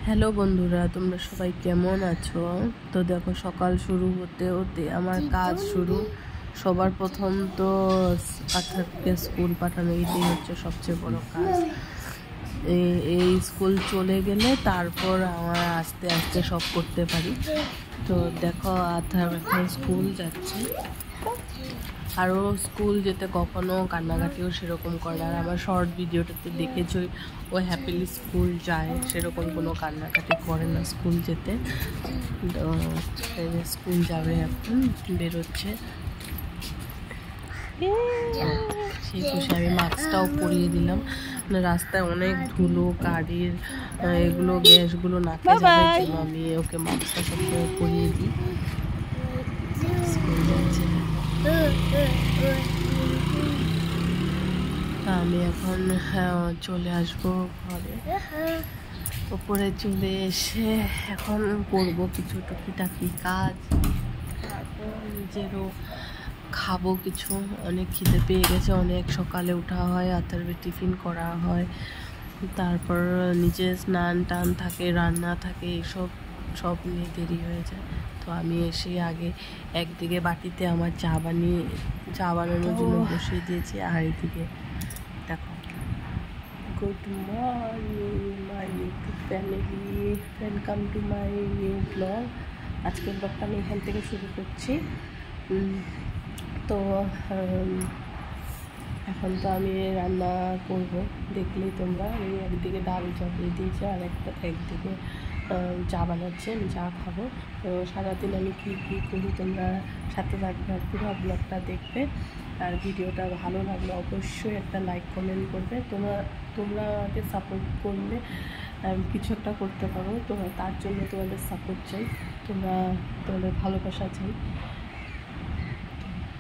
Hello বন্ধুরা, তোমরা সবাই কেমন আছো? তো দেখো, সকাল শুরু হতে হতে আমার কাজ শুরু। সবার প্রথম তো আথারকে স্কুল পাঠানো, এটাই হচ্ছে সবচেয়ে বড় কাজ। এই স্কুল চলে গেলে তারপর আমার আস্তে আস্তে সব করতে পারি। তো দেখো, আথার এখন স্কুল যাচ্ছে। আরও স্কুল যেতে কখনো কান্নাকাটিও সেরকম করে না। আর আমার শর্ট ভিডিওটাতে দেখেছই, ও হ্যাপিলি স্কুল যায়, সেরকম কোনো কান্নাকাটি করে না স্কুল যেতে। তো স্কুল যাবে, এখন বেরোচ্ছে। সেই খুশি আমি মাস্কটাও পরিয়ে দিলাম। রাস্তায় অনেক ধুলো, গাড়ির এগুলো গ্যাসগুলো নাকে যাবে, জন্য আমি ওকে মাস্কটা সবসময় পরিয়ে দিই। স্কুল যাচ্ছে। আমি এখন চলে আসবো ঘরে। উপরে চলে এসে এখন করব কিছু টুকিটাকি কাজ, তারপর নিজেরও খাবো কিছু। অনেক খিদে পেয়ে গেছে, অনেক সকালে ওঠা হয়, আথারবে টিফিন করা হয়, তারপর নিজে স্নান টান থাকে, রান্না থাকে, এইসব সব নিয়ে দেরি হয়ে যায়। তো আমি এসে আগে একদিকে বাটিতে আমার চা বানানোর জন্য বসিয়ে দিয়েছি, আর এদিকে দেখো, good morning my YouTube family, welcome to my new blog. আজকের ব্লগটা আমি এখান থেকে শুরু করছি। তো এখন তো আমি রান্না করব, দেখলেই তোমরা। আমি একদিকে ডাল চাপিয়ে দিয়েছি, আর একদিকে চা বানাচ্ছি, আমি চা খাবো। তো সারাদিন আমি কী কী করি তোমরা সাথে থাকবে, আর পুরো ব্লগটা দেখবে। আর ভিডিওটা ভালো লাগলে অবশ্যই একটা লাইক কমেন্ট করবে। তোমরা আমাকে সাপোর্ট করলে কিছু একটা করতে পারো। তো তার জন্য তোমাদের সাপোর্ট চাই, তোমাদের ভালোবাসা চাই।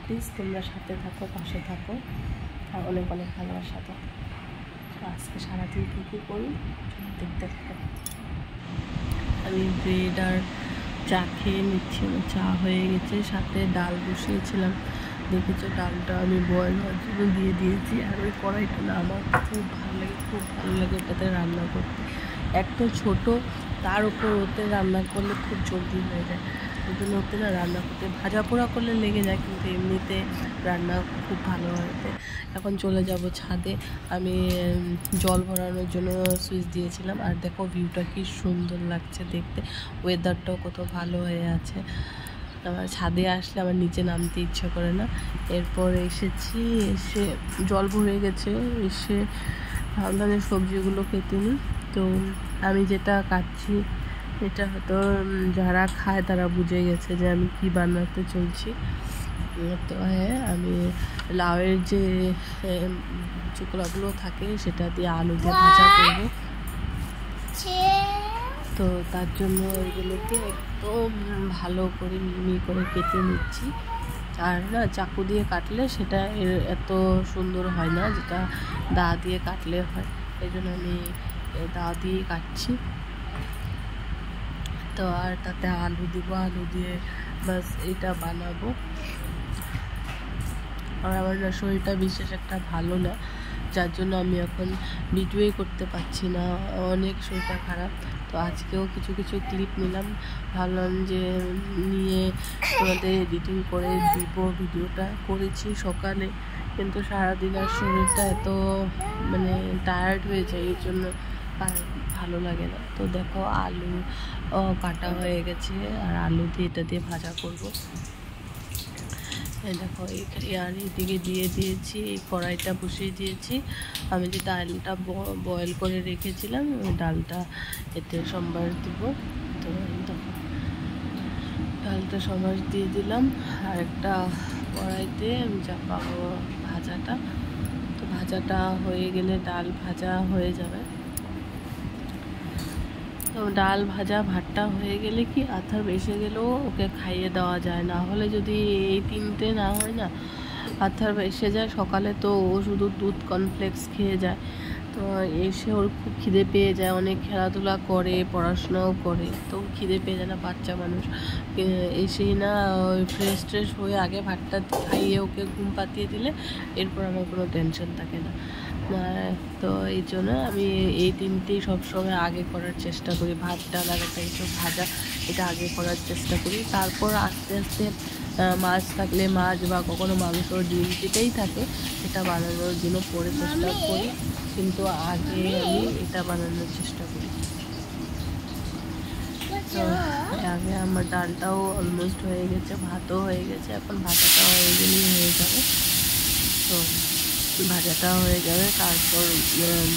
প্লিজ তোমরা সাথে থাকো, পাশে থাকো, আর অনেক অনেক ভালোবাসা দাও। আজকে সারাদিন কী কী করি দেখতে থাকো। আমি ব্রেড আর চা খেয়ে নিচ্ছি। আমার চা হয়ে গেছে, সাথে ডাল বসিয়েছিলাম, দেখেছো ডালটা আমি বয়েল হওয়ার জন্য দিয়ে দিয়েছি। আর ওই কড়াইটা না আমার খুব ভালো লাগে ওটাতে রান্না করতে। একটা ছোটো, তার উপর ওতে রান্না করলে খুব জলদি হয়ে যায়। ওই জন্য ওতে না রান্না করতে, ভাজা পোড়া করলে লেগে যায়, কিন্তু এমনিতে রান্না খুব ভালো হয়। এখন চলে যাব ছাদে। আমি জল ভরানোর জন্য সুইচ দিয়েছিলাম, আর দেখো ভিউটা কি সুন্দর লাগছে দেখতে, ওয়েদারটাও কত ভালো হয়ে আছে। আমার ছাদে আসলে আমার নিচে নামতে ইচ্ছে করে না। এরপর এসে জল ভরে গেছে, এসে ভাবলাম সবজিগুলো কেটে নিই। তো আমি যেটা কাটছি, এটা হয়তো যারা খায় তারা বুঝে গেছে যে আমি কি বানাতে চলছি। তো হ্যাঁ, আমি লাউয়ের যে চোকলাগুলো থাকে সেটা দিয়ে আলু দিয়ে ভাজা করব। তো তার জন্য এগুলোকে একদম ভালো করে মিহি করে কেটে নিচ্ছি। আর না, চাকু দিয়ে কাটলে সেটা এত সুন্দর হয় না, যেটা দা দিয়ে কাটলে হয়। এই জন্য আমি দা দিয়েই কাটছি। তো আর তাতে আলু দিব, আলু দিয়ে বাস এটা বানাবো। আর আমার না শরীরটা বিশেষ একটা ভালো না, যার জন্য আমি এখন ভিডিওই করতে পারছি না, অনেক শরীরটা খারাপ। তো আজকেও কিছু ক্লিপ নিলাম, ভাবলাম যে নিয়ে তোমাদের এডিটিং করে দিব। ভিডিওটা করেছি সকালে, কিন্তু সারাদিন আর শরীরটা এত টায়ার্ড হয়ে যায়, এই জন্য আর ভালো লাগে না। তো দেখো, আলু কাটা হয়ে গেছে, আর আলু দিয়ে এটা দিয়ে ভাজা করব। দেখো, আর এদিকে দিয়ে দিয়েছি, এই কড়াইটা বসিয়ে দিয়েছি। আমি যে ডালটা বয়েল করে রেখেছিলাম, ওই ডালটা এতে সম্বার দিব। তো দেখো, ডালটা সম্বার দিয়ে দিলাম, আর একটা কড়াইতে আমি চাপাবো ভাজাটা। তো ভাজাটা হয়ে গেলে ডাল ভাজা হয়ে যাবে। তো ডাল ভাজা ভাতটা হয়ে গেলে কি, আথার এসে গেলেও ওকে খাইয়ে দেওয়া যায়। না হলে যদি এই তিনটে না হয় না, আথার এসে যায় সকালে, তো ও শুধু দুধ কর্নফ্লেক্স খেয়ে যায়। তো এসে ওর খুব খিদে পেয়ে যায়, অনেক খেলাধুলা করে, পড়াশোনাও করে, তো খিদে পেয়ে যায় না, বাচ্চা মানুষ। এসেই না ওই ফ্রেশ হয়ে আগে ভাতটা খাইয়ে ওকে ঘুম পাতিয়ে দিলে এরপর আমার কোনো টেনশন থাকে না। তো এই জন্য আমি এই তিনটেই সবসময় আগে করার চেষ্টা করি। ভাত, ডাল আর এইসব ভাজা, এটা আগে করার চেষ্টা করি। তারপর আস্তে আস্তে মাছ থাকলে মাছ বা কখনো মাংস, ডিম যেটাই থাকে এটা বানানোর জন্য পরে চেষ্টা করি, কিন্তু আগে আমি এটা বানানোর চেষ্টা করি। তো আগে আমার ডালটাও অলমোস্ট হয়ে গেছে, ভাতও হয়ে গেছে, এখন ভাজাটাও হয়ে গেলেই হয়ে যাবে। তো ভাজাটা হয়ে যাবে, তারপর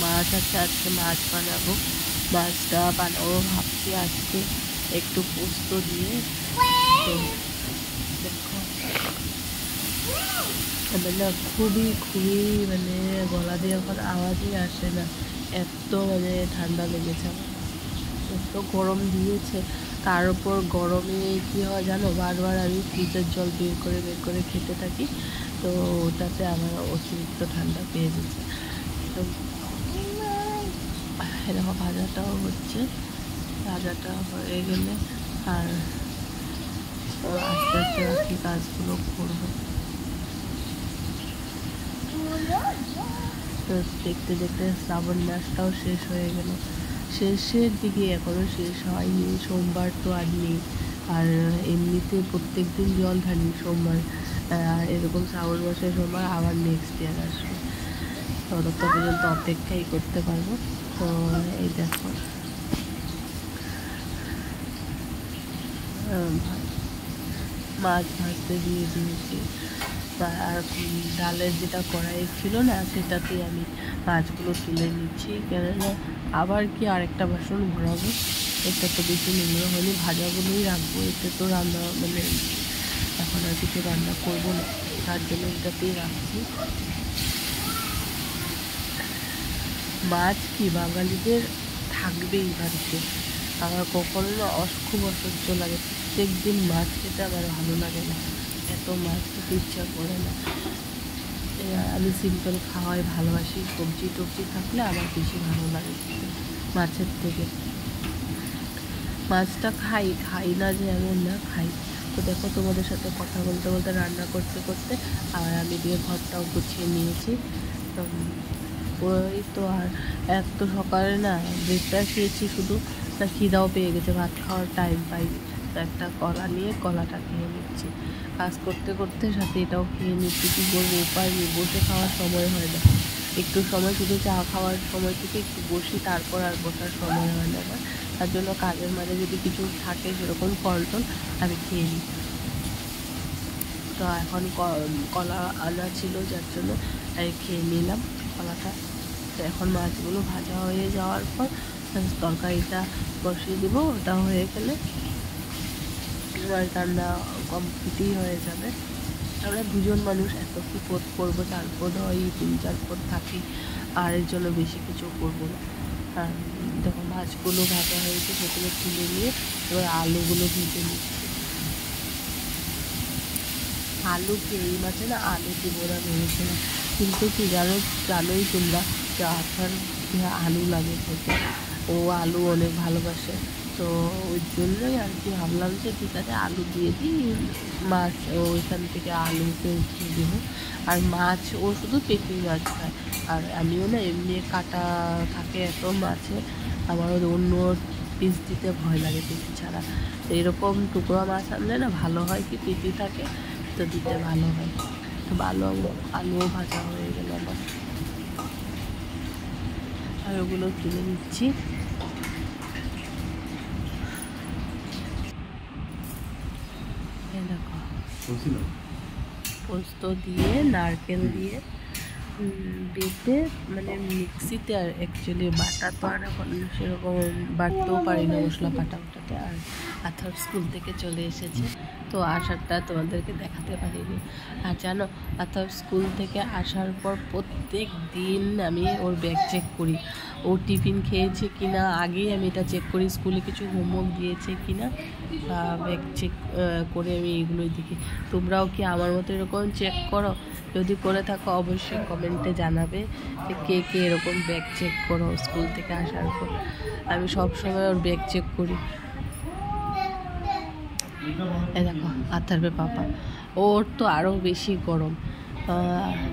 মাছ আছে, আজকে মাছ বানাবো। মাছটা বানাবো ভাবছি আজকে একটু পোস্ত দিয়ে। তো দেখো মানে খুবই মানে গলা দিয়ে এখন আওয়াজই আসে না, এত মানে ঠান্ডা লেগেছে আমার। এত গরম দিয়েছে, তার উপর গরমে কী হয় জানো, বারবার আমি ফ্রিজের জল বের করে খেতে থাকি, তো ওটাতে আমার অতিরিক্ত ঠান্ডা পেয়ে যাচ্ছে। তো এরকম ভাজাটাও হচ্ছে, ভাজাটা হয়ে গেলে আর আস্তে আস্তে বাকি কাজগুলো করবো। তো দেখতে দেখতে শ্রাবণ মাসটাও শেষ হয়ে গেল, শেষের দিকে, এখনও শেষ হয়নি। সোমবার তো আর নেই, আর এমনিতে প্রত্যেক দিন জল ঢালি সোমবার, আর এরকম শ্রাবণ মাসের সোমবার আবার নেক্সট ইয়ার আসবে, তত পর্যন্ত অপেক্ষাই করতে পারবো। তো এই দেখো মাছ ভাজতে দিয়ে দিয়েছি, আর ডালের যেটা কড়াই ছিল না সেটাতেই আমি মাছগুলো তুলে নিচ্ছি, কেননা আবার কি আরেকটা বাসন ভরাবো, এটা তো বেশি নোংরা হলে ভাজাগুলোই রাখবো, এতে তো রান্না মানে এখন আর কিছু রান্না করবো না, তার জন্য এটাতেই রাখছি। মাছ কি বাঙালিদের থাকবেই বাড়িতে, আমার কখনো না খুব অসহ্য লাগে, প্রত্যেক দিন মাছ খেতে আমার ভালো লাগে না, এত মাছ খেতে ইচ্ছা করে না। আমি সিম্পল খাওয়াই ভালোবাসি, সবজি টবজি থাকলে আমার বেশি ভালো লাগে মাছের থেকে। মাছটা খাই না যে এমন না, খাই। তো দেখো তোমাদের সাথে কথা বলতে বলতে রান্না করতে করতে আর আমি দিয়ে ঘরটাও গুছিয়ে নিয়েছি। ওই তো, আর এত সকালে না ব্রেকফাস্ট খেয়েছি শুধু, তা খিদাও পেয়ে গেছে, ভাত খাওয়ার টাইম পাইনি, তো একটা কলা নিয়ে কলাটা খেয়ে নিচ্ছি, কাজ করতে করতে সাথে এটাও খেয়ে নিচ্ছি। কী বলবো, উপায় নেই, বসে খাওয়ার সময় হয় না, একটু সময় শুধু চা খাওয়ার সময় থেকে একটু বসি, তারপর আর বসার সময় হয় না আমার, তার জন্য কাজের মাঝে যদি কিছু থাকে সেরকম ফল টল আমি খেয়ে নিই। তো এখন কলা আনা ছিল, যার জন্য খেয়ে নিলাম কলাটা। তো এখন মাছগুলো ভাজা হয়ে যাওয়ার পর তরকারিটা বসিয়ে দেবো, ওটা হয়ে গেলে এবার রান্না কমপ্লিটই হয়ে যাবে। আমরা দুজন মানুষ, এত কি পদ করবো, 4 পদ হয়, 3-4 পদ থাকি, আর এর জন্য বেশি কিছু করবো না। আর দেখো মাছগুলো ভাজা হয়েছে, সেগুলো তুলে নিয়ে এবার আলুগুলো ভেজে নিচ্ছি। আলু কি এই মাছে না আলু দেবো না ভেবেছিলাম, কিন্তু কি জানোই তোমরা যে আচার আলু লাগে খেতে, ও আলু অনেক ভালোবাসে, তো ওই জন্যই আর কি ভাবলাম যে ঠিক আছে আলু দিয়ে দিই, মাছ ওইখান থেকে আলুকে উঠিয়ে দেবো। আর মাছ ও শুধু পেঁপে মাছ খায়, আর আমিও না এমনি কাটা থাকে এত মাছে, আমার অন্য পিস দিতে ভয় লাগে পেঁপে ছাড়া। এরকম টুকরো মাছ আনলে না ভালো হয়, কি পেঁপে থাকে তো দিতে ভালো হয়। তো আলুও ভাজা হয়ে গেল আমার, আর ওগুলো তুলে নিচ্ছি। দেখো পোস্ত দিয়ে নারকেল দিয়ে বেটে, মানে মিক্সিতে, আর অ্যাকচুয়ালি বাটা তো আর এখন সেরকম বাটতেও পারি না মশলা ওটাতে। আর আথার স্কুল থেকে চলে এসেছে, তো আসারটা তোমাদেরকে দেখাতে পারিনি। আর জানো, আথার স্কুল থেকে আসার পর প্রত্যেক দিন আমি ওর ব্যাগ চেক করি, ও টিফিন খেয়েছে কি না, আগেই আমি এটা চেক করি, স্কুলে কিছু হোমওয়ার্ক দিয়েছে কি না, ব্যাগ চেক করে আমি এগুলোই দেখি। তোমরাও কি আমার মতো এরকম চেক করো? যদি করে থাকো অবশ্যই কমেন্টে জানাবে যে কে কে এরকম ব্যাগ চেক করো স্কুল থেকে আসার পর। আমি সব সময় ওর ব্যাগ চেক করি। এই দেখো আথারবে পাপা, ওর তো আরও বেশি গরম,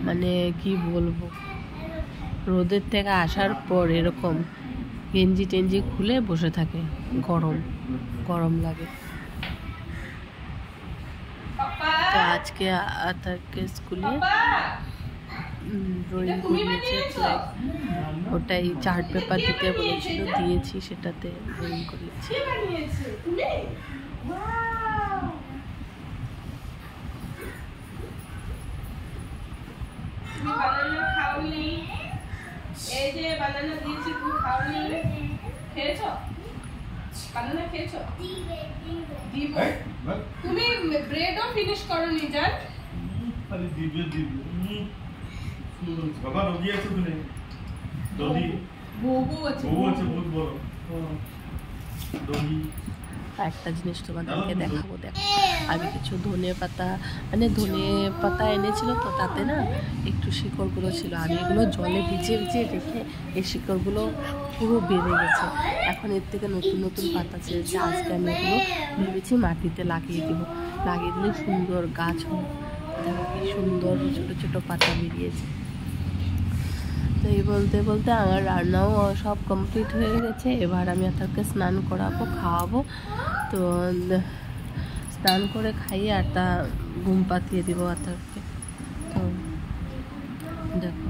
মানে কি বলবো, রোদের থেকে আসার পর এরকম গেঞ্জি টেঞ্জি খুলে বসে থাকে, গরম গরম লাগে। তো আজকে আতারকে স্কুলে ড্রয়িং করিয়েছে, ওটাই চার্ট পেপার দিতে বলেছিল, দিয়েছি, সেটাতে ড্রয়িং করিয়েছি। এই যে বানানা দিয়েছি, তুমি খাওনি, খেয়েছো? বানানা খেয়েছো? দিব। তুমি ব্রেডও ফিনিশ করনি জান? খালি দিবে। বাবা রোগী আছে তুমি? দদি বউ আছে বহুত বড় দদি। একটা জিনিস তোমাদেরকে দেখাবো, দেখো আমি কিছু ধনে পাতা এনেছিল, তো তাতে না একটু শিকড়গুলো ছিল, আমি এগুলো জলে ভিজিয়ে রেখে এই শিকড়গুলো পুরো বেড়ে গেছে। এখন এর থেকে নতুন নতুন পাতা ছেড়েছে, আজকে আমি এগুলো ভেবেছি মাটিতে লাগিয়ে দিলে সুন্দর গাছ হয়। দেখো কি সুন্দর ছোট ছোট পাতা বেরিয়েছে। তো এই বলতে বলতে আমার রান্নাও সব কমপ্লিট হয়ে গেছে। এবার আমি তাকে স্নান করাবো, খাওয়াবো। তো স্নান করে খাইয়ে আর তা ঘুম পাতিয়ে দেবো আতারকে। তো দেখো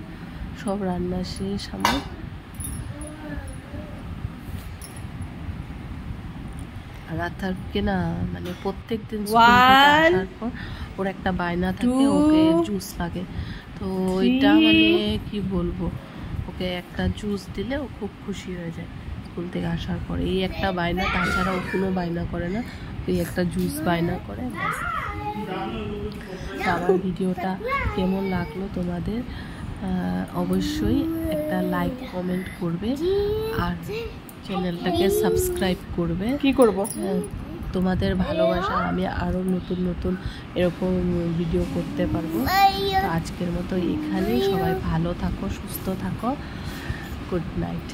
সব রান্না শেষ আমার। আর আতারকে না মানে প্রত্যেক দিন আসার পর ওর একটা বায়না থাকে, ওকে জুস লাগে। তো ওইটা মানে কি বলবো, ওকে একটা জুস দিলে ও খুব খুশি হয়ে যায় স্কুল থেকে আসার পরে। এই একটা বায়না, তাছাড়া ও কোনো বায়না করে না, ওই একটা জুস বায়না করে। আমার ভিডিওটা কেমন লাগলো তোমাদের অবশ্যই একটা লাইক কমেন্ট করবে, আর চ্যানেলটাকে সাবস্ক্রাইব করবে। কি করব? তোমাদের ভালোবাসা আমি আরও নতুন নতুন এরকম ভিডিও করতে পারবো। তো আজকের মতো এখানেই, সবাই ভালো থাকো, সুস্থ থাকো, গুড নাইট।